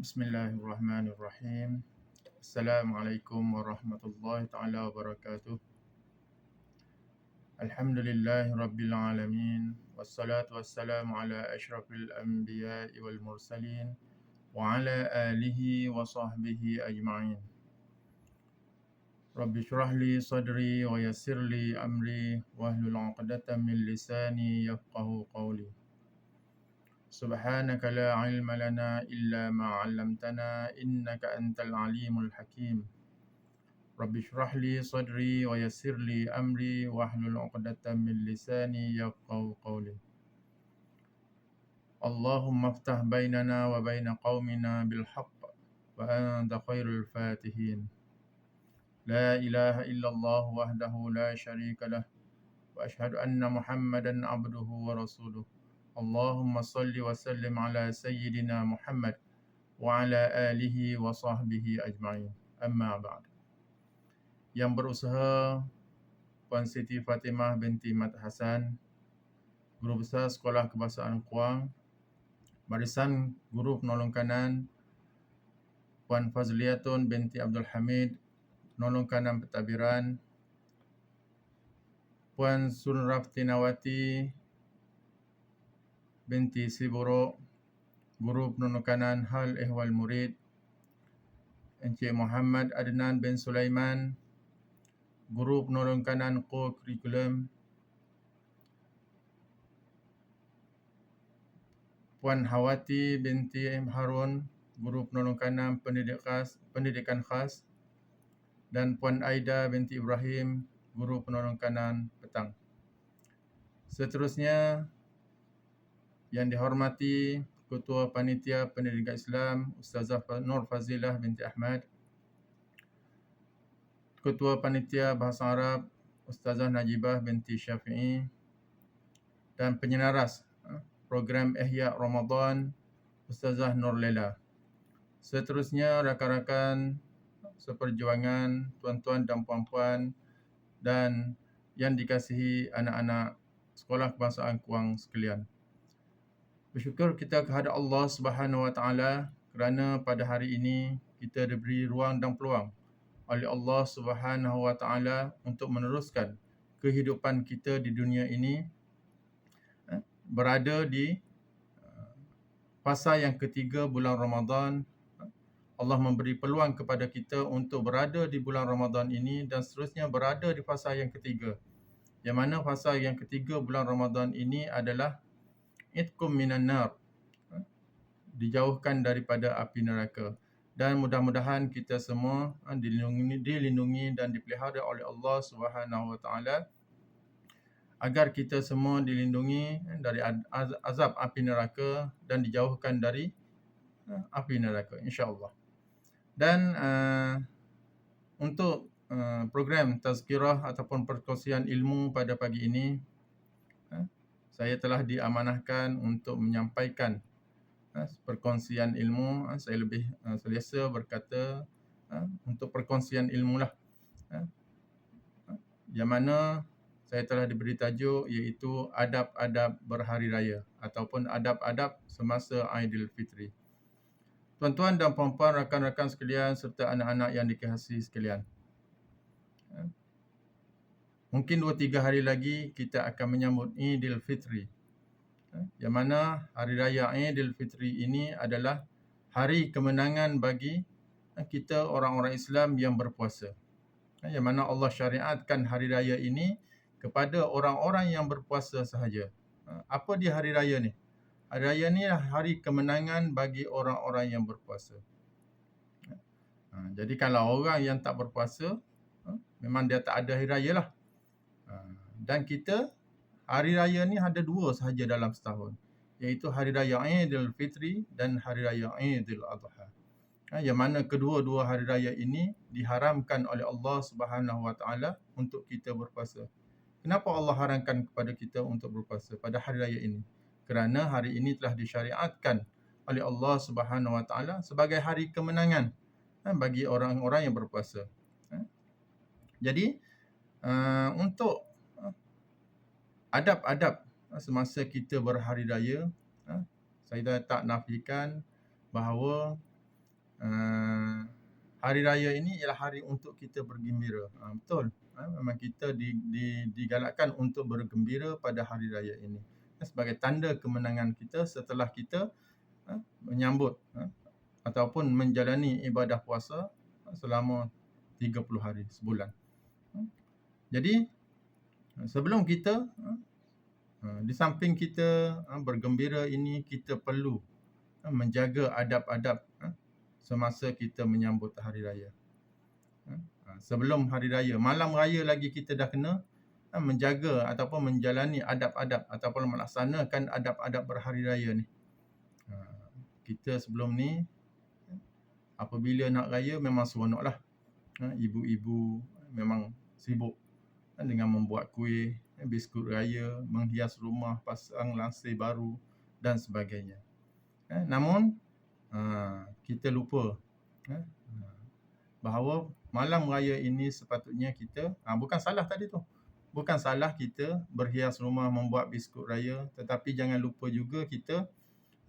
Bismillahirrahmanirrahim. Assalamualaikum warahmatullahi taala wabarakatuh. Alhamdulillahi rabbil alamin. Wassalatu wassalamu ala asyrafil anbiya'i wal mursalin wa ala alihi wa sahbihi ajma'in. Rabbi shrah li sadri wa yassir li amri wahlul 'uqdatam min lisani yafqahu qawli. سبحانك لا علم لنا إلا ما علمتنا إنك أنت العليم الحكيم رب اشرح لي صدري ويسر لي أمري واحلل عقدة من لساني يفقهوا قولي اللهم افتح بيننا وبين قومنا بالحق وأنت خير الفاتحين لا إله إلا الله وحده لا شريك له وأشهد أن محمدا عبده ورسوله اللهم صل وسلم على سيدنا محمد وعلى آله وصحبه أجمعين أما بعد. Yang berusaha Puan Siti Fatimah binti Mat Hasan, Guru Besar Sekolah Kebahasaan Kuang, barisan Guru Penolong Kanan Puan Fazliyatun binti Abdul Hamid, Penolong Kanan Pentadbiran, Puan Sunraftinawati binti Siburo, Guru Penolong Kanan Hal Ehwal Murid, Encik Muhammad Adnan bin Sulaiman, Guru Penolong Kanan Co-Curriculum, Puan Hawati binti Harun, Guru Penolong Kanan Pendidikan Khas, dan Puan Aida binti Ibrahim, Guru Penolong Kanan Petang. Seterusnya, yang dihormati Ketua Panitia Pendidikan Islam Ustazah Nur Fazilah binti Ahmad, Ketua Panitia Bahasa Arab Ustazah Najibah binti Syafi'i, dan penyenaras program Ihya Ramadan Ustazah Nur Lela. Seterusnya, rakan-rakan seperjuangan, tuan-tuan dan puan-puan, dan yang dikasihi anak-anak Sekolah Kebangsaan Kuang sekalian. Bersyukur kita kehadap Allah Subhanahu Wa Taala kerana pada hari ini kita diberi ruang dan peluang oleh Allah Subhanahu Wa Taala untuk meneruskan kehidupan kita di dunia ini, berada di fasa yang ketiga bulan Ramadan. Allah memberi peluang kepada kita untuk berada di bulan Ramadan ini dan seterusnya berada di fasa yang ketiga. Yang mana fasa yang ketiga bulan Ramadan ini adalah itqum minan nar, dijauhkan daripada api neraka. Dan mudah-mudahan kita semua dilindungi dan dipelihara oleh Allah Subhanahu Wa Taala agar kita semua dilindungi dari azab api neraka dan dijauhkan dari api neraka, insya-Allah. Dan untuk program tazkirah ataupun perkongsian ilmu pada pagi ini, saya telah diamanahkan untuk menyampaikan perkongsian ilmu. Saya lebih selesa berkata untuk perkongsian ilmu lah, yang mana saya telah diberi tajuk iaitu adab-adab berhari raya ataupun adab-adab semasa Aidilfitri. Tuan-tuan dan puan-puan, rakan-rakan sekalian serta anak-anak yang dikasihi sekalian, mungkin 2-3 hari lagi kita akan menyambut Aidilfitri. Yang mana hari raya Aidilfitri ini adalah hari kemenangan bagi kita orang-orang Islam yang berpuasa. Yang mana Allah syariatkan hari raya ini kepada orang-orang yang berpuasa sahaja. Apa dia hari raya ni? Hari raya ni hari kemenangan bagi orang-orang yang berpuasa. Jadi kalau orang yang tak berpuasa, memang dia tak ada hari raya lah. Dan kita, hari raya ni ada 2 sahaja dalam setahun, iaitu hari raya Aidilfitri dan hari raya Aidil Adha. Yang mana kedua-dua hari raya ini diharamkan oleh Allah Subhanahu Wa Taala untuk kita berpuasa. Kenapa Allah haramkan kepada kita untuk berpuasa pada hari raya ini? Kerana hari ini telah disyariatkan oleh Allah Subhanahu Wa Taala sebagai hari kemenangan bagi orang-orang yang berpuasa. Jadi untuk adab-adab semasa kita berhari raya, saya tak nafikan bahawa hari raya ini ialah hari untuk kita bergembira. Betul. Memang kita digalakkan untuk bergembira pada hari raya ini. Sebagai tanda kemenangan kita setelah kita menyambut ataupun menjalani ibadah puasa selama 30 hari sebulan. Jadi sebelum kita di samping kita bergembira ini, kita perlu menjaga adab-adab semasa kita menyambut hari raya. Sebelum hari raya, malam raya lagi kita dah kena menjaga ataupun menjalani adab-adab ataupun melaksanakan adab-adab berhari raya ni. Kita sebelum ni apabila nak raya memang seronoklah. Ibu-ibu memang sibuk dengan membuat kuih, biskut raya, menghias rumah, pasang langsir baru dan sebagainya. Namun kita lupa bahawa malam raya ini sepatutnya kita, bukan salah tadi tu. Bukan salah kita berhias rumah, membuat biskut raya, tetapi jangan lupa juga kita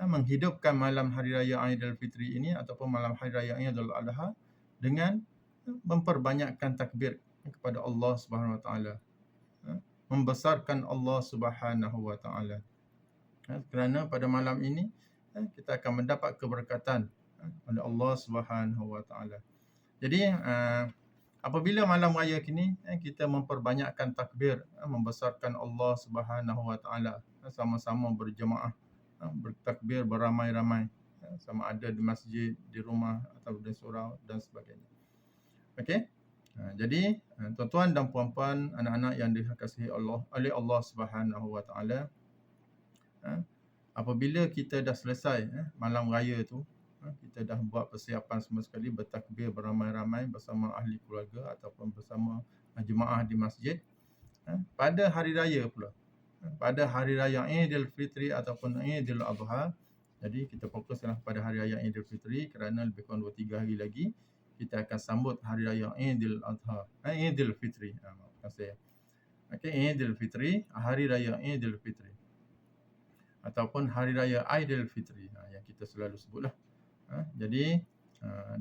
menghidupkan malam hari raya Aidilfitri ini ataupun malam hari raya Aidil Adha dengan memperbanyakkan takbir kepada Allah Subhanahu Wa Taala. Membesarkan Allah Subhanahu Wa Taala. Kerana pada malam ini kita akan mendapat keberkatan oleh Allah Subhanahu Wa Taala. Jadi apabila malam raya kini kita memperbanyakkan takbir, membesarkan Allah Subhanahu Wa Taala, sama-sama berjemaah bertakbir beramai-ramai, sama ada di masjid, di rumah atau di surau dan sebagainya. Okey. Jadi tuan-tuan dan puan-puan, anak-anak yang dikasihi Allah oleh Allah Subhanahu Wa Taala, apabila kita dah selesai malam raya tu, kita dah buat persiapan semua sekali, bertakbir beramai-ramai bersama ahli keluarga ataupun bersama jemaah di masjid, pada hari raya pula, pada hari raya Aidilfitri ataupun Aidil Adha. Jadi kita fokuslah pada hari raya Aidilfitri kerana lebih kurang 2-3 hari lagi kita akan sambut hari raya Aidil Adha, Aidilfitri. Maafkan saya. Okey, Aidilfitri, hari raya Aidilfitri ataupun hari raya Aidilfitri yang kita selalu sebutlah. Jadi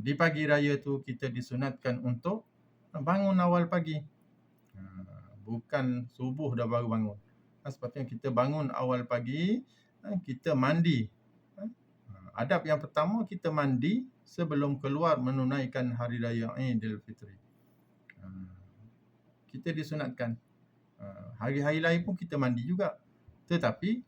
di pagi raya tu kita disunatkan untuk bangun awal pagi. Bukan subuh dah baru bangun. Sepatutnya kita bangun awal pagi, kita mandi. Adab yang pertama, kita mandi sebelum keluar menunaikan hari raya Aidilfitri. Kita disunatkan. Hari-hari lain pun kita mandi juga. Tetapi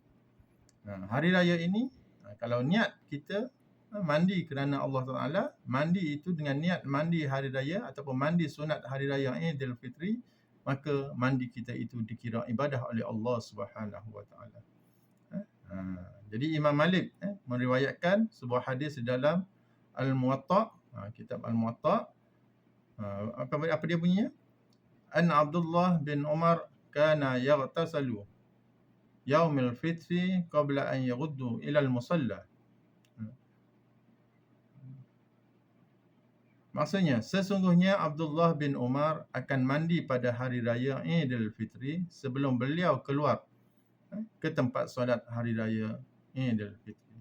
hari raya ini, kalau niat kita mandi kerana Allah Ta'ala, mandi itu dengan niat mandi hari raya ataupun mandi sunat hari raya Aidilfitri, maka mandi kita itu dikira ibadah oleh Allah Subhanahu Wa Ta'ala. Jadi Imam Malik meriwayatkan sebuah hadis dalam Al-Muwatta', kitab Al-Muwatta'. Apa dia bunyinya? An Abdullah bin Umar kana yaghtasalu yaumil fitri qabla an yaghuddu ila al-musalla. Maksudnya, sesungguhnya Abdullah bin Umar akan mandi pada hari raya Aidilfitri sebelum beliau keluar ke tempat solat hari raya Aidilfitri.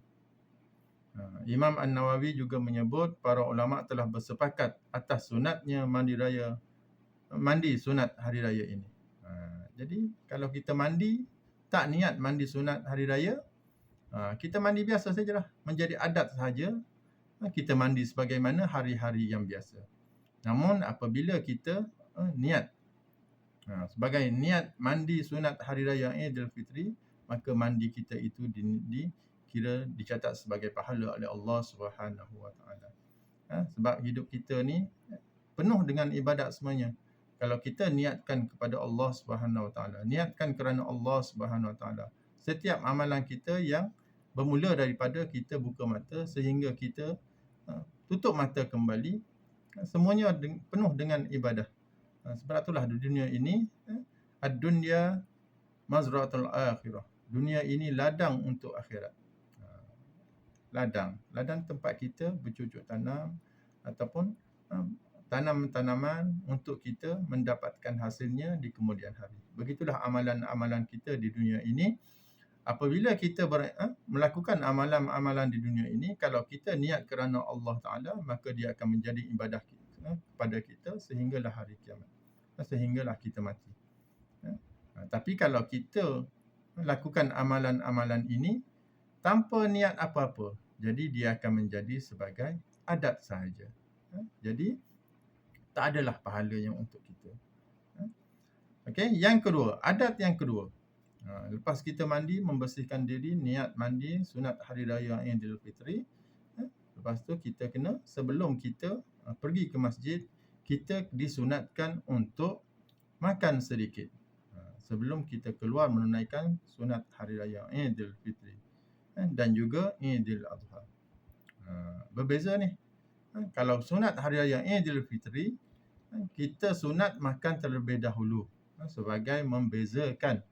Imam An-Nawawi juga menyebut para ulama telah bersepakat atas sunatnya mandi sunat hari raya ini. Jadi kalau kita mandi, tak niat mandi sunat hari raya, kita mandi biasa sajalah, menjadi adat sahaja. Kita mandi sebagaimana hari-hari yang biasa. Namun apabila kita niat sebagai niat mandi sunat hari raya Aidilfitri, maka mandi kita itu dikira dicatat sebagai pahala oleh Allah Subhanahu Wa Taala. Sebab hidup kita ni penuh dengan ibadat semuanya. Kalau kita niatkan kepada Allah Subhanahu Wa Taala, niatkan kerana Allah Subhanahu Wa Taala, setiap amalan kita yang bermula daripada kita buka mata sehingga kita tutup mata kembali, semuanya penuh dengan ibadah. Sebab itulah di dunia ini, ad-dunya mazra'atul akhirah. Dunia ini ladang untuk akhirat. Ladang tempat kita bercucuk tanam ataupun tanam tanaman untuk kita mendapatkan hasilnya di kemudian hari. Begitulah amalan-amalan kita di dunia ini apabila kita melakukan amalan-amalan di dunia ini, kalau kita niat kerana Allah Ta'ala, maka dia akan menjadi ibadah kita, kepada kita sehinggalah hari kiamat, sehinggalah kita mati. Tapi kalau kita lakukan amalan-amalan ini tanpa niat apa-apa, jadi dia akan menjadi sebagai adat sahaja. Jadi tak adalah pahala yang untuk kita. Okey, yang kedua, adat yang kedua. Lepas kita mandi, membersihkan diri, niat mandi, sunat hari raya Aidilfitri. Lepas tu kita kena, sebelum kita pergi ke masjid, kita disunatkan untuk makan sedikit. Sebelum kita keluar menunaikan sunat hari raya Aidilfitri dan juga Aidil Adha. Berbeza ni. Kalau sunat hari raya Aidilfitri, kita sunat makan terlebih dahulu sebagai membezakan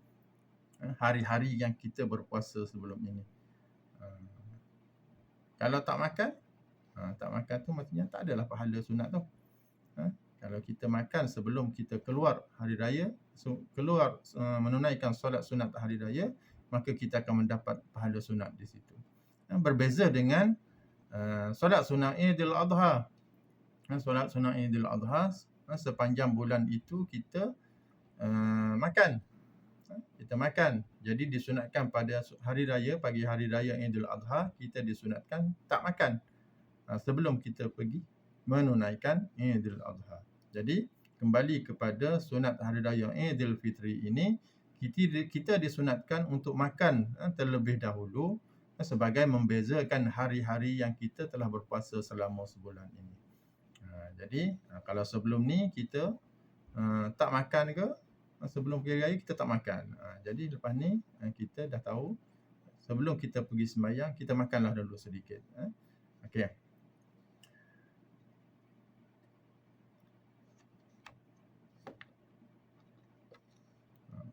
hari-hari yang kita berpuasa sebelum ini. Kalau tak makan tu maksudnya tak adalah pahala sunat tu. Kalau kita makan sebelum kita keluar hari raya, menunaikan solat sunat hari raya, maka kita akan mendapat pahala sunat di situ. Berbeza dengan solat sunat Aidil Adha. Solat sunat Aidil Adha, sepanjang bulan itu kita makan. Kita makan. Jadi disunatkan pada hari raya, pagi hari raya Aidil Adha, kita disunatkan tak makan sebelum kita pergi menunaikan Aidil Adha. Jadi kembali kepada sunat hari raya Aidilfitri ini, kita disunatkan untuk makan terlebih dahulu sebagai membezakan hari-hari yang kita telah berpuasa selama sebulan ini. Jadi kalau sebelum ni kita tak makan ke, sebelum pergi raya kita tak makan. Jadi lepas ni kita dah tahu, sebelum kita pergi sembahyang, kita makanlah dulu sedikit. Okey.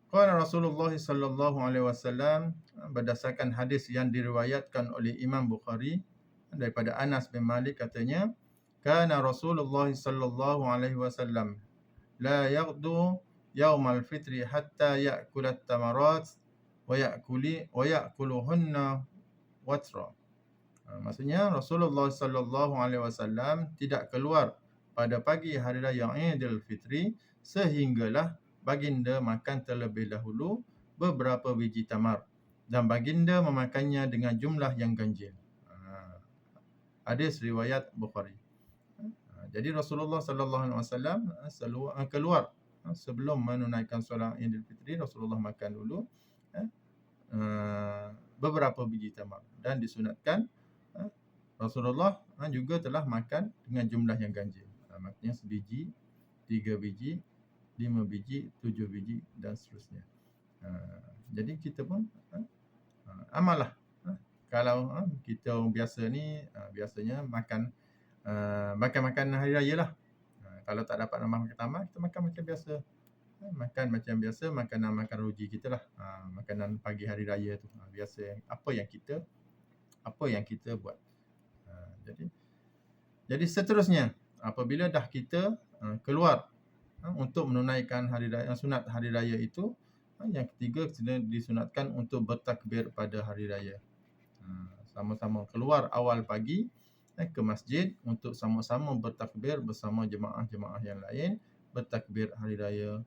Qala Rasulullah sallallahu alaihi wasallam, berdasarkan hadis yang diriwayatkan oleh Imam Bukhari daripada Anas bin Malik, katanya, kana Rasulullah sallallahu alaihi wasallam la yaghdu yaumal fitri hatta ya'kula at-tamarat wa ya'kuluhunna watra. Maksudnya Rasulullah sallallahu alaihi wasallam tidak keluar pada pagi hari raya Aidilfitri sehinggalah baginda makan terlebih dahulu beberapa biji tamar dan baginda memakannya dengan jumlah yang ganjil. Hadis riwayat Bukhari. Jadi Rasulullah sallallahu alaihi wasallam keluar sebelum menunaikan solat Aidilfitri, Rasulullah makan dulu beberapa biji tamar dan disunatkan Rasulullah juga telah makan dengan jumlah yang ganjil. Maksudnya sebiji, 3 biji, 5 biji, 7 biji dan seterusnya. Jadi kita pun amallah. Kalau kita biasa ni, biasanya makan makan hari raya lah. Kalau tak dapat nak makan tamar, kita makan macam biasa. Makan macam biasa, makan ruji kita lah. Makanan pagi hari raya tu. Biasa apa yang kita buat. Jadi seterusnya, apabila dah kita keluar untuk menunaikan hari raya, sunat hari raya itu, yang ketiga kita disunatkan untuk bertakbir pada hari raya. Sama-sama keluar awal pagi ke masjid untuk sama-sama bertakbir bersama jemaah-jemaah yang lain, bertakbir hari raya.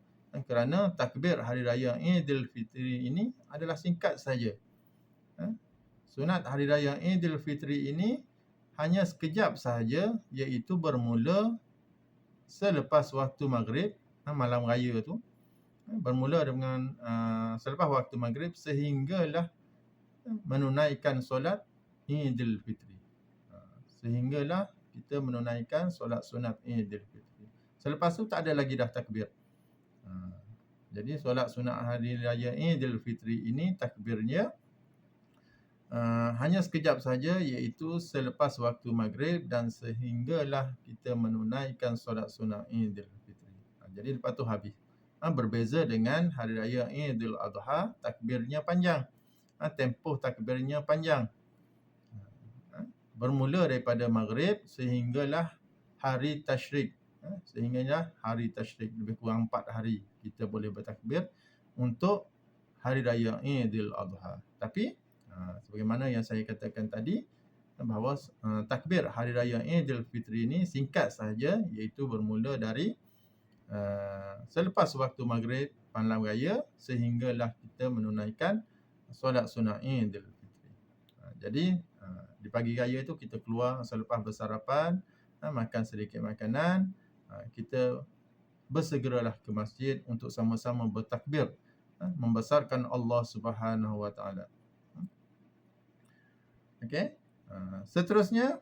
Kerana takbir hari raya Aidilfitri ini adalah singkat saja. Sunat hari raya Aidilfitri ini hanya sekejap sahaja, iaitu bermula selepas waktu maghrib, malam raya tu, bermula dengan selepas waktu maghrib sehinggalah menunaikan solat Aidilfitri. Sehinggalah kita menunaikan solat sunat Aidilfitri. Selepas tu tak ada lagi dah takbir. Jadi solat sunat hari raya Aidilfitri ini takbirnya hanya sekejap saja, iaitu selepas waktu maghrib dan sehinggalah kita menunaikan solat sunat Aidilfitri. Jadi lepas tu habis. Berbeza dengan hari raya Aidil Adha, takbirnya panjang. Tempoh takbirnya panjang. Bermula daripada maghrib sehinggalah hari tasyrik. Sehinggalah hari tasyrik, lebih kurang 4 hari kita boleh bertakbir untuk hari raya Idul Adha. Tapi sebagaimana yang saya katakan tadi, bahawa takbir hari raya Idul Fitri ini singkat sahaja, iaitu bermula dari selepas waktu maghrib malam raya sehinggalah kita menunaikan solat sunat Idul Fitri. Jadi di pagi raya itu kita keluar selepas bersarapan, makan sedikit makanan, kita bersegeralah ke masjid untuk sama-sama bertakbir, membesarkan Allah Subhanahu Wa Taala. Okey. Seterusnya,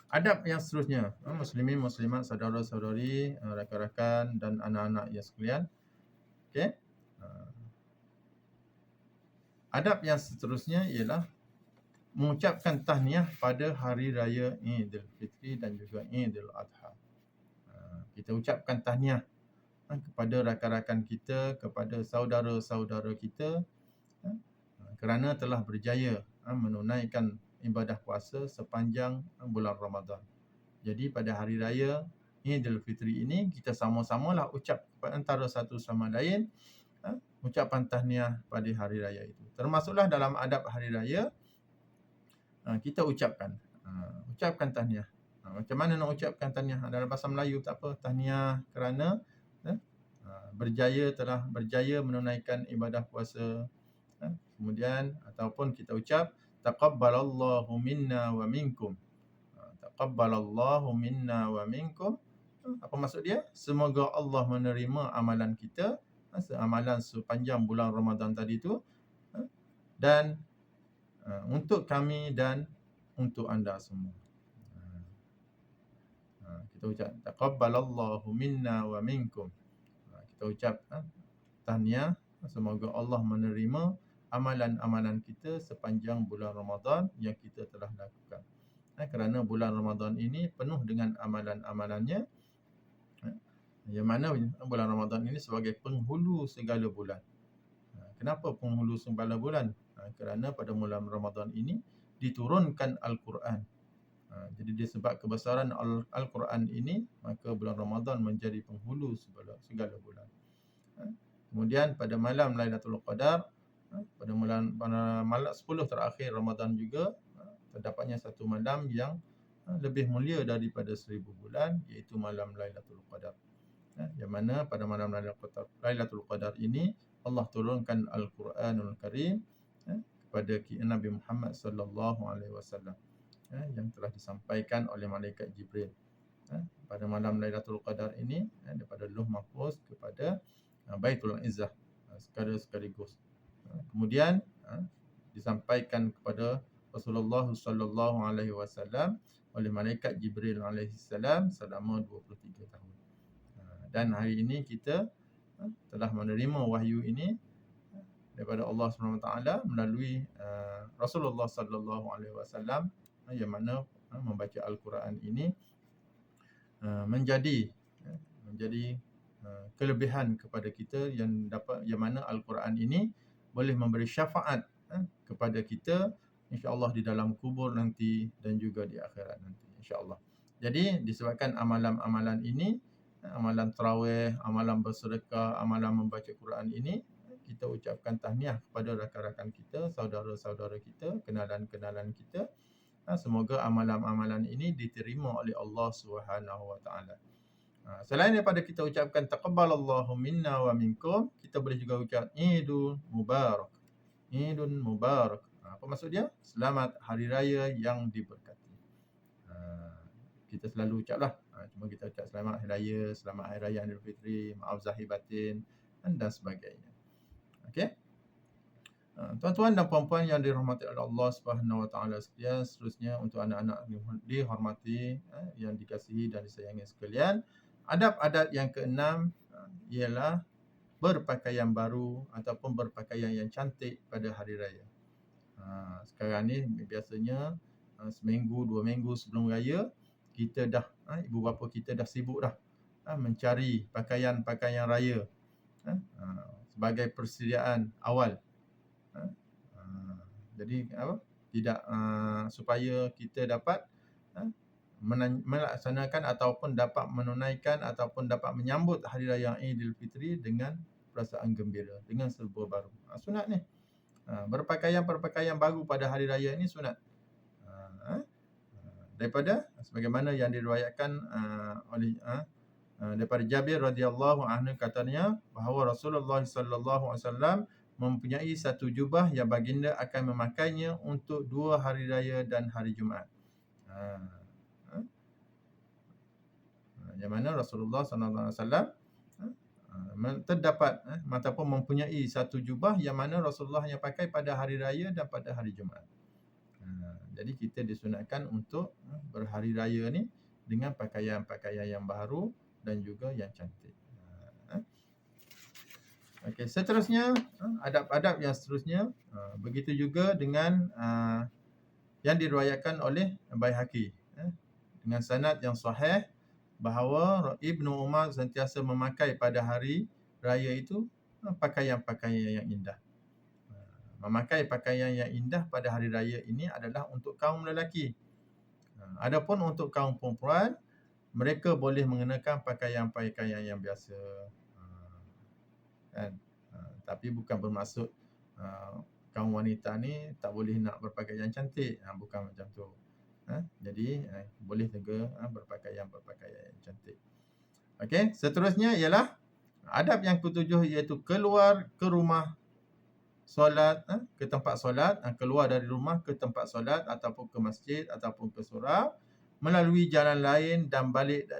adab yang seterusnya, muslimin muslimat, saudara-saudari, rakan-rakan dan anak-anak yang sekalian. Okey. Adab yang seterusnya ialah mengucapkan tahniah pada hari raya Idul Fitri dan juga Idul Adha. Kita ucapkan tahniah kepada rakan-rakan kita, kepada saudara-saudara kita, kerana telah berjaya menunaikan ibadah puasa sepanjang bulan Ramadan. Jadi pada hari raya Idul Fitri ini kita sama-samalah ucap antara satu sama lain ucapan tahniah pada hari raya itu. Termasuklah dalam adab hari raya, kita ucapkan tahniah. Macam mana nak ucapkan tahniah? Dalam bahasa Melayu tak apa, tahniah kerana telah berjaya menunaikan ibadah puasa. Kemudian ataupun kita ucap taqabbalallahu minna wa minkum. Taqabbalallahu minna wa minkum. Apa maksud dia? Semoga Allah menerima amalan kita, amalan sepanjang bulan Ramadan tadi tu, dan untuk kami dan untuk anda semua. Kita ucap taqabbalallahu minna wa minkum. Kita ucap tahniah, semoga Allah menerima amalan-amalan kita sepanjang bulan Ramadan yang kita telah lakukan. Kerana bulan Ramadan ini penuh dengan amalan-amalannya, yang mana bulan Ramadan ini sebagai penghulu segala bulan. Kenapa penghulu segala bulan? Kerana pada bulan Ramadan ini diturunkan Al-Quran. Jadi disebab kebesaran Al-Quran ini, maka bulan Ramadan menjadi penghulu segala bulan. Kemudian pada malam Lailatul Qadar, pada malam 10 terakhir Ramadan juga, terdapatnya satu malam yang lebih mulia daripada 1000 bulan, iaitu malam Lailatul Qadar. Yang mana pada malam Lailatul Qadar ini Allah turunkan Al-Quranul Karim kepada Nabi Muhammad sallallahu alaihi wasallam, yang telah disampaikan oleh malaikat Jibril pada malam Lailatul Qadar ini, daripada Lauh Mahfuz kepada Baitul Izzah sekaligus. Kemudian disampaikan kepada Rasulullah sallallahu alaihi wasallam oleh malaikat Jibril alaihi salam selama 23 tahun. Dan hari ini kita telah menerima wahyu ini daripada Allah SWT melalui Rasulullah sallallahu alaihi wasallam, yang mana membaca Al-Quran ini menjadi kelebihan kepada kita, yang mana Al-Quran ini boleh memberi syafaat kepada kita insya-Allah di dalam kubur nanti dan juga di akhirat nanti insya-Allah. Jadi disebabkan amalan-amalan ini, amalan tarawih, amalan bersedekah, amalan membaca Quran ini, kita ucapkan tahniah kepada rakan-rakan kita, saudara-saudara kita, kenalan-kenalan kita. Semoga amalan-amalan ini diterima oleh Allah Subhanahu Wa Taala. Selain daripada kita ucapkan taqabbalallahu minna wa minkum, kita boleh juga ucap Idul Mubarak. Idul Mubarak. Apa maksud dia? Selamat Hari Raya yang diberkati. Kita selalu ucaplah. Cuma kita ucap selamat Hari Raya, selamat Hari Raya Idul Fitri, maaf zahir batin dan sebagainya. Okey. Tuan-tuan dan puan-puan yang dirahmati oleh Allah Subhanahu Wa Taala sekalian, seterusnya untuk anak-anak dihormati, yang dikasihi dan disayangi sekalian, adab-adab yang keenam ialah berpakaian baru ataupun berpakaian yang cantik pada hari raya. Sekarang ni biasanya seminggu, 2 minggu sebelum raya, kita dah, ibu bapa kita dah sibuk dah mencari pakaian-pakaian raya sebagai persediaan awal. Jadi tidak supaya kita dapat melaksanakan ataupun dapat menunaikan ataupun dapat menyambut hari raya Aidilfitri dengan perasaan gembira, dengan serba baru. Sunat ni. Berpakaian baru pada hari raya ini sunat. Daripada sebagaimana yang diriwayatkan oleh daripada Jabir radhiyallahu anhu, katanya bahawa Rasulullah sallallahu alaihi wasallam mempunyai satu jubah yang baginda akan memakainya untuk 2 hari raya dan hari Jumaat. Yang mana Rasulullah sallallahu alaihi wasallam terdapat ataupun mempunyai satu jubah yang mana Rasulullah hanya pakai pada hari raya dan pada hari Jumaat. Jadi kita disunatkan untuk berhari raya ni dengan pakaian-pakaian yang baru dan juga yang cantik. Okey, seterusnya adab-adab yang seterusnya begitu juga dengan yang diriwayatkan oleh Baihaqi dengan sanad yang sahih bahawa Ibnu Umar sentiasa memakai pada hari raya itu pakaian-pakaian yang indah. Memakai pakaian yang indah pada hari raya ini adalah untuk kaum lelaki. Adapun untuk kaum perempuan, mereka boleh mengenakan pakaian-pakaian yang biasa. Kan? Tapi bukan bermaksud kaum wanita ni tak boleh nak berpakaian cantik. Bukan macam tu. Jadi boleh juga berpakaian yang cantik. Okey, seterusnya ialah adab yang ketujuh, iaitu keluar ke rumah solat, ke tempat solat, keluar dari rumah ke tempat solat ataupun ke masjid ataupun ke surau melalui jalan lain dan balik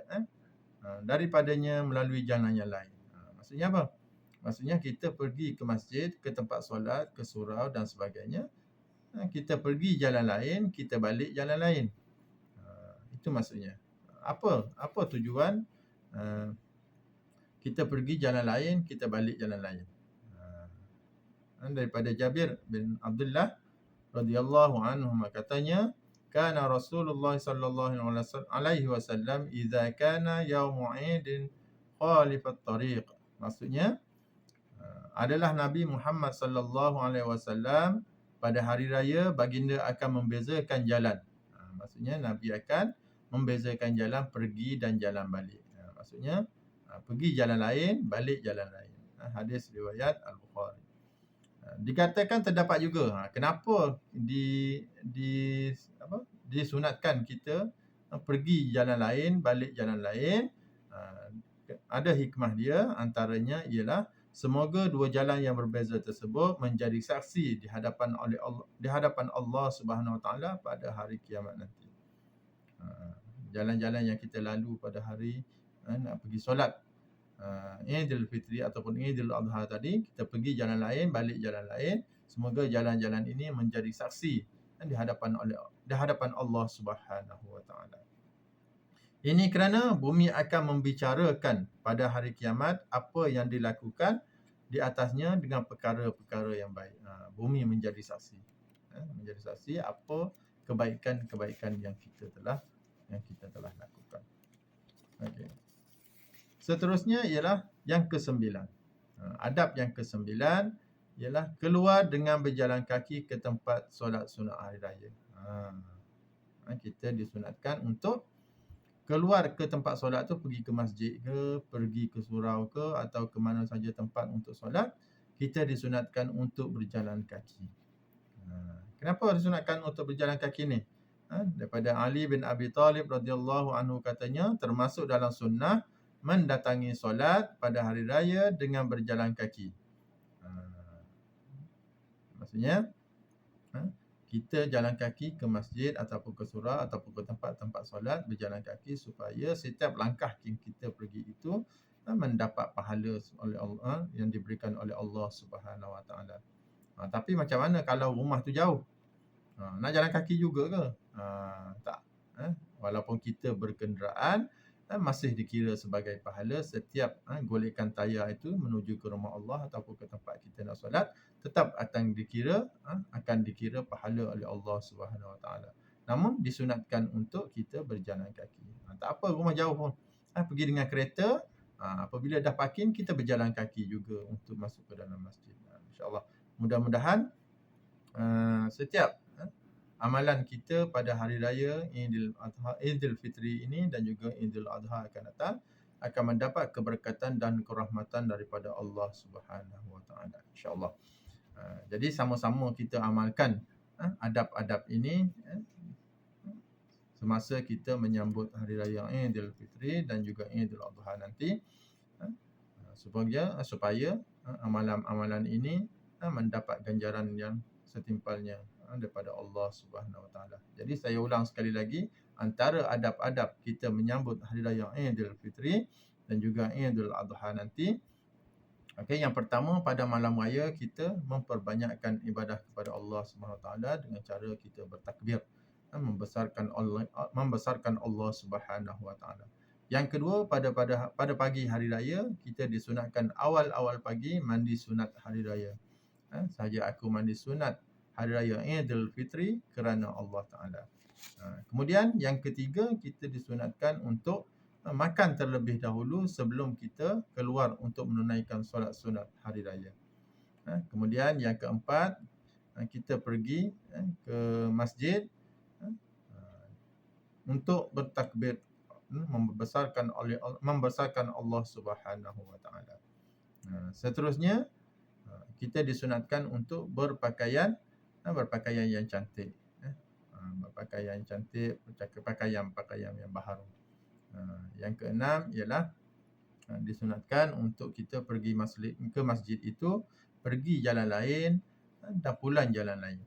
daripadanya melalui jalan yang lain. Maksudnya apa? Maksudnya kita pergi ke masjid, ke tempat solat, ke surau dan sebagainya. Kita pergi jalan lain, kita balik jalan lain. Itu maksudnya. Apa tujuan kita pergi jalan lain, kita balik jalan lain? Daripada Jabir bin Abdullah radhiyallahu anhu katanya, kana Rasulullah sallallahu alaihi wasallam idza kana yaum 'idin khalifat tariq. Maksudnya adalah Nabi Muhammad sallallahu alaihi wasallam pada hari raya baginda akan membezakan jalan. Maksudnya Nabi akan membezakan jalan pergi dan jalan balik. Maksudnya pergi jalan lain, balik jalan lain. Hadis riwayat Al-Bukhari. Dikatakan terdapat juga kenapa disunatkan kita pergi jalan lain, balik jalan lain. Ada hikmah dia, antaranya ialah semoga dua jalan yang berbeza tersebut menjadi saksi di hadapan Allah Subhanahu Wa Taala pada hari kiamat nanti. Jalan-jalan yang kita lalu pada hari nak pergi solat Aidilfitri ataupun Aidil Adha tadi, kita pergi jalan lain, balik jalan lain. Semoga jalan-jalan ini menjadi saksi di hadapan Allah Subhanahu Wa Taala. Ini kerana bumi akan membicarakan pada hari kiamat apa yang dilakukan di atasnya dengan perkara-perkara yang baik. Bumi menjadi saksi. Menjadi saksi apa kebaikan-kebaikan yang kita telah lakukan. Okey. Seterusnya ialah yang ke-9. Adab yang ke-9 ialah keluar dengan berjalan kaki ke tempat solat sunat hari raya. Kita disunatkan untuk keluar ke tempat solat tu, pergi ke masjid ke, pergi ke surau ke, atau ke mana saja tempat untuk solat, kita disunatkan untuk berjalan kaki. Kenapa disunatkan untuk berjalan kaki ni? Daripada Ali bin Abi Talib radhiyallahu anhu katanya, termasuk dalam sunnah mendatangi solat pada hari raya dengan berjalan kaki. Maksudnya kita jalan kaki ke masjid ataupun ke surau ataupun ke tempat-tempat solat, berjalan kaki supaya setiap langkah yang kita pergi itu mendapat pahala oleh Allah yang diberikan oleh Allah Subhanahu Wa Taala. Tapi macam mana kalau rumah tu jauh? Nak jalan kaki juga ke? Tak. Walaupun kita berkenderaan, masih dikira sebagai pahala setiap golekan tayar itu menuju ke rumah Allah ataupun ke tempat kita nak solat, tetap akan dikira pahala oleh Allah Subhanahu Wa Taala. Namun disunatkan untuk kita berjalan kaki. Tak apa rumah jauh pun, pergi dengan kereta, apabila dah parking kita berjalan kaki juga untuk masuk ke dalam masjid. InsyaAllah mudah-mudahan setiap amalan kita pada hari raya Idul Fitri ini dan juga Idul Adha akan datang akan mendapat keberkatan dan kerahmatan daripada Allah Subhanahu Wa Taala, insya-Allah. Jadi sama-sama kita amalkan adab-adab ini semasa kita menyambut hari raya Idul Fitri dan juga Idul Adha nanti, supaya amalan-amalan ini mendapat ganjaran yang setimpalnya daripada Allah Subhanahu Wa Taala. Jadi saya ulang sekali lagi, antara adab-adab kita menyambut hari raya Idul Fitri dan juga Idul Adha nanti, okey, yang pertama pada malam raya kita memperbanyakkan ibadah kepada Allah Subhanahu Wa Taala dengan cara kita bertakbir, membesarkan Allah Subhanahu Wa Taala. Yang kedua, pada pagi hari raya kita disunatkan awal-awal pagi mandi sunat hari raya. Sahaja aku mandi sunat hari raya Idul Fitri kerana Allah Taala. Kemudian yang ketiga, kita disunatkan untuk makan terlebih dahulu sebelum kita keluar untuk menunaikan solat sunat hari raya. Kemudian yang keempat, kita pergi ke masjid untuk bertakbir, membesarkan Allah Subhanahu Wa Taala. Seterusnya, kita disunatkan untuk berpakaian yang cantik, berpakaian cantik, pakaian yang baharu. Yang keenam ialah disunatkan untuk kita pergi ke masjid itu, pergi jalan lain dan pulang jalan lain.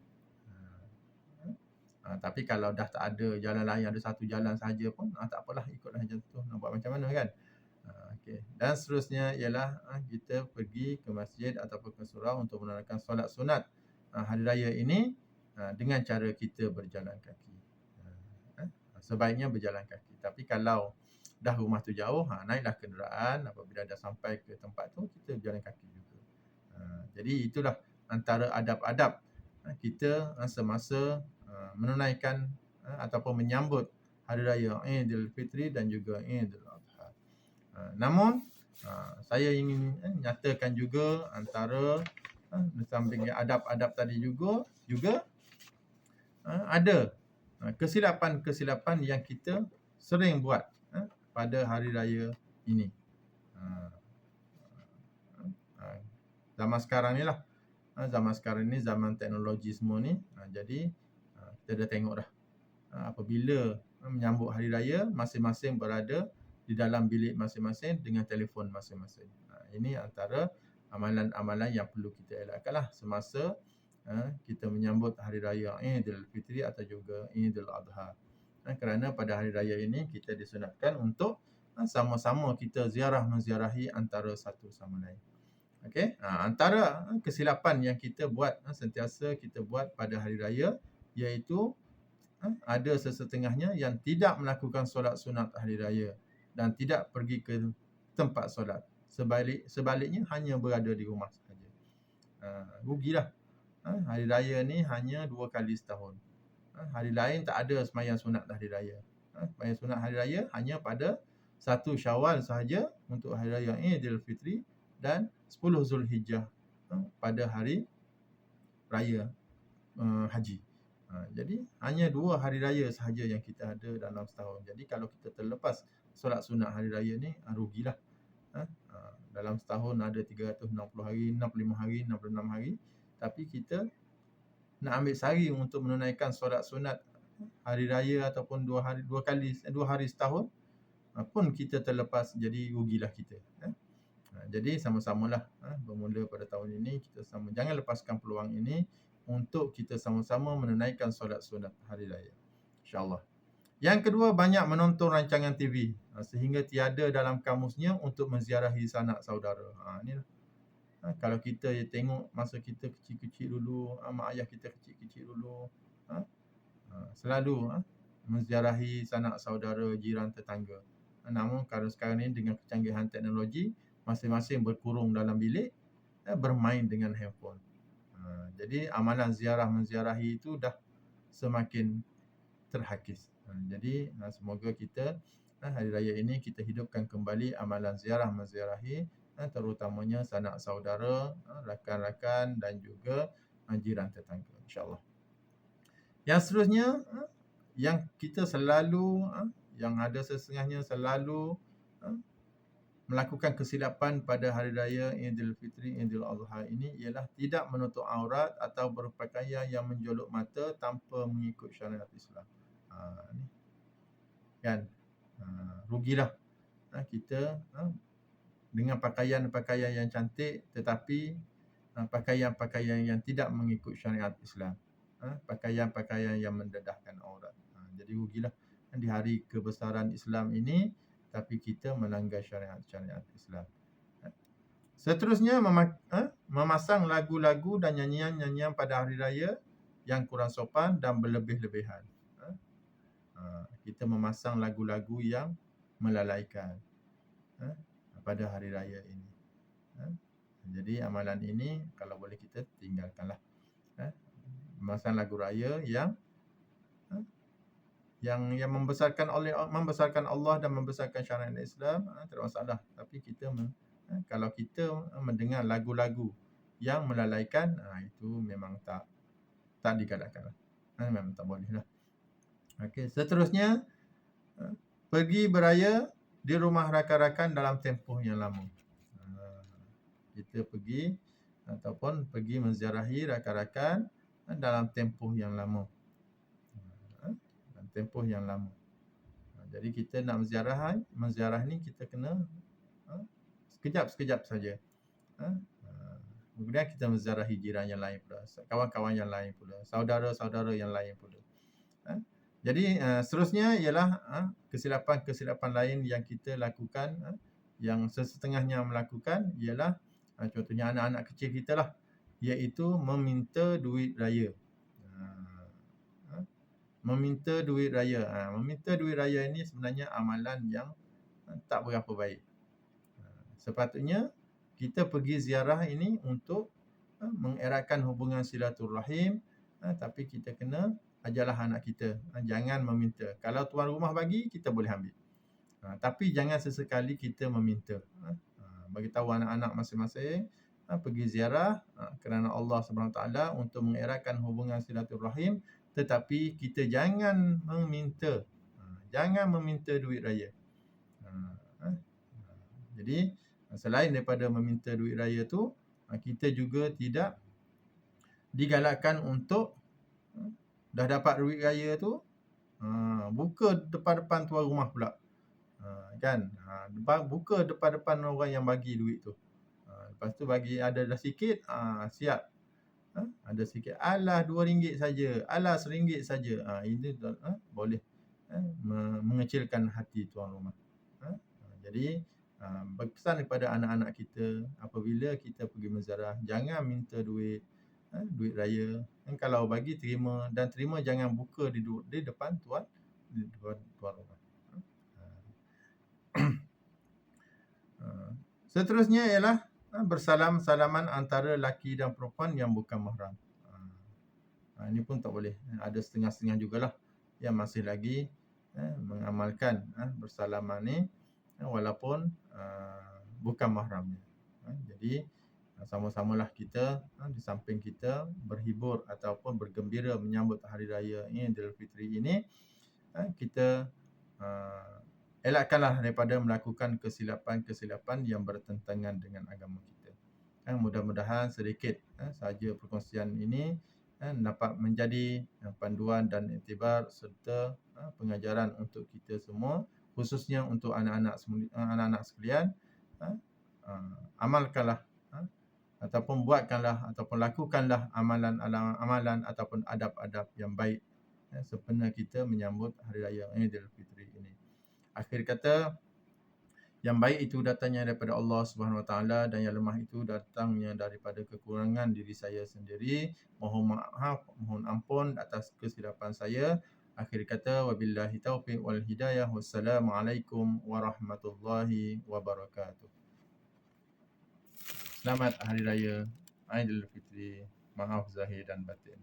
Tapi kalau dah tak ada jalan lain, ada satu jalan saja pun, tak apalah, ikutlah macam tu. Nak buat macam mana kan? Okay. Dan seterusnya ialah kita pergi ke masjid ataupun ke surau untuk menunaikan solat sunat hari raya ini dengan cara kita berjalan kaki. Sebaiknya berjalan kaki. Tapi kalau dah rumah tu jauh, naiklah kenderaan. Apabila dah sampai ke tempat tu, kita berjalan kaki juga. Jadi itulah antara adab-adab kita semasa menunaikan ataupun menyambut hari raya Idul Fitri dan juga Idul Adha. Namun saya ingin nyatakan juga antara samping adab-adab tadi juga ada kesilapan-kesilapan yang kita sering buat pada hari raya ini. Zaman sekarang ni lah, zaman sekarang ni zaman teknologi semua ni, jadi kita dah tengok dah, apabila menyambut hari raya, masing-masing berada di dalam bilik masing-masing dengan telefon masing-masing. Ini antara amalan-amalan yang perlu kita elakkanlah semasa kita menyambut hari raya Idul Fitri atau juga Idul Adha. Kerana pada hari raya ini kita disunatkan untuk sama-sama kita menziarahi antara satu sama lain. Okey, antara kesilapan yang kita buat, sentiasa kita buat pada hari raya, iaitu ada sesetengahnya yang tidak melakukan solat sunat hari raya dan tidak pergi ke tempat solat. Sebaliknya hanya berada di rumah sahaja. Rugilah. Hari raya ni hanya 2 kali setahun. Hari lain tak ada sembahyang sunat hari raya. Sembahyang sunat hari raya hanya pada 1 Syawal sahaja untuk hari raya Idul Fitri dan 10 Zulhijjah pada hari raya haji. Jadi hanya 2 hari raya sahaja yang kita ada dalam setahun. Jadi kalau kita terlepas solat sunat hari raya ni, rugilah. Dalam setahun ada 360 hari, 65 hari, 66 hari. Tapi kita nak ambil sehari untuk menunaikan solat sunat hari raya ataupun 2 hari setahun, pun kita terlepas, jadi rugilah kita. Jadi sama-samalah bermula pada tahun ini, kita jangan lepaskan peluang ini untuk kita sama-sama menunaikan solat sunat hari raya, insya-Allah. Yang kedua, banyak menonton rancangan TV sehingga tiada dalam kamusnya untuk menziarahi sanak saudara. Inilah. Kalau kita tengok masa kita kecil-kecil dulu, mak ayah kita kecil-kecil dulu, selalu menziarahi sanak saudara, jiran, tetangga. Namun kalau sekarang ni dengan kecanggihan teknologi, masing-masing berkurung dalam bilik, bermain dengan handphone. Jadi amalan menziarahi itu dah semakin terhakis. Jadi semoga kita hari raya ini kita hidupkan kembali amalan menziarahi, terutamanya sanak saudara, rakan-rakan dan juga jiran tetangga, insya-Allah. Yang seterusnya, yang kita selalu, yang ada setengahnya selalu melakukan kesilapan pada hari raya Aidilfitri, Aidil Adha ini ialah tidak menutup aurat atau berpakaian yang menjolok mata tanpa mengikut syariat Islam. Ni kan, rugilah kita dengan pakaian-pakaian yang cantik tetapi pakaian-pakaian yang tidak mengikut syariat Islam. Pakaian-pakaian yang mendedahkan aurat. Jadi rugilah di hari kebesaran Islam ini tapi kita melanggar syariat-syariat Islam. Seterusnya memasang lagu-lagu dan nyanyian-nyanyian pada hari raya yang kurang sopan dan berlebih-lebihan. Kita memasang lagu-lagu yang melalaikan pada hari raya ini. Jadi amalan ini kalau boleh kita tinggalkanlah. Memasang lagu raya yang membesarkan Allah dan membesarkan syariat Islam, tak ada masalah. Tapi kita kalau kita mendengar lagu-lagu yang melalaikan, itu memang tak digalakkan. Memang tak boleh lah. Okey, seterusnya pergi beraya di rumah rakan-rakan dalam tempoh yang lama. Kita pergi ataupun pergi menziarahi rakan-rakan dalam tempoh yang lama. Tempoh yang lama. Jadi kita nak menziarah ni kita kena sekejap-sekejap saja. Kemudian kita menziarahi jiran yang lain pula, kawan-kawan yang lain pula, saudara-saudara yang lain pula. Jadi seterusnya ialah kesilapan-kesilapan lain yang kita lakukan, yang sesetengahnya melakukan ialah contohnya anak-anak kecil kita lah, iaitu meminta duit raya. Meminta duit raya. Meminta duit raya ini sebenarnya amalan yang tak berapa baik. Sepatutnya kita pergi ziarah ini untuk mengeratkan hubungan silaturahim, tapi kita kena ajarlah anak kita. Jangan meminta. Kalau tuan rumah bagi, kita boleh ambil. Tapi jangan sesekali kita meminta. Bagi tahu anak-anak masing-masing, pergi ziarah kerana Allah SWT untuk mengeratkan hubungan silaturahim, tetapi kita jangan meminta. Jangan meminta duit raya. Jadi selain daripada meminta duit raya tu, kita juga tidak digalakkan untuk dah dapat duit raya tu buka depan-depan tuan rumah pula. Kan? Buka depan-depan orang yang bagi duit tu. Lepas tu bagi ada dah sikit, siap. Ada sikit, alah RM2 saja, alah RM1 saja. Ini boleh mengecilkan hati tuan rumah. Jadi berpesan kepada anak-anak kita, apabila kita pergi menziarah, jangan minta duit raya. Kalau bagi terima, dan terima jangan buka di depan tuan rumah. Seterusnya ialah bersalam-salaman antara lelaki dan perempuan yang bukan mahram. Ini pun tak boleh. Ada setengah-setengah jugalah yang masih lagi mengamalkan bersalaman ni walaupun bukan mahramnya. Jadi sama-samalah kita di samping kita berhibur ataupun bergembira menyambut hari raya Aidilfitri ini, kita elakkanlah daripada melakukan kesilapan-kesilapan yang bertentangan dengan agama kita. Mudah-mudahan sedikit sahaja perkongsian ini dapat menjadi panduan dan iktibar serta pengajaran untuk kita semua, khususnya untuk anak-anak sekalian. Amalkanlah ataupun buatkanlah ataupun lakukanlah amalan ataupun adab-adab yang baik sempena kita menyambut hari raya Aidilfitri ini. Akhir kata, yang baik itu datangnya daripada Allah Subhanahu Wa Taala dan yang lemah itu datangnya daripada kekurangan diri saya sendiri. Mohon maaf, mohon ampun atas kesilapan saya. Akhir kata, wabillahi taufiq wal hidayah. Wassalamualaikum warahmatullahi wabarakatuh. Selamat Hari Raya Aidilfitri. Maaf zahir dan batin.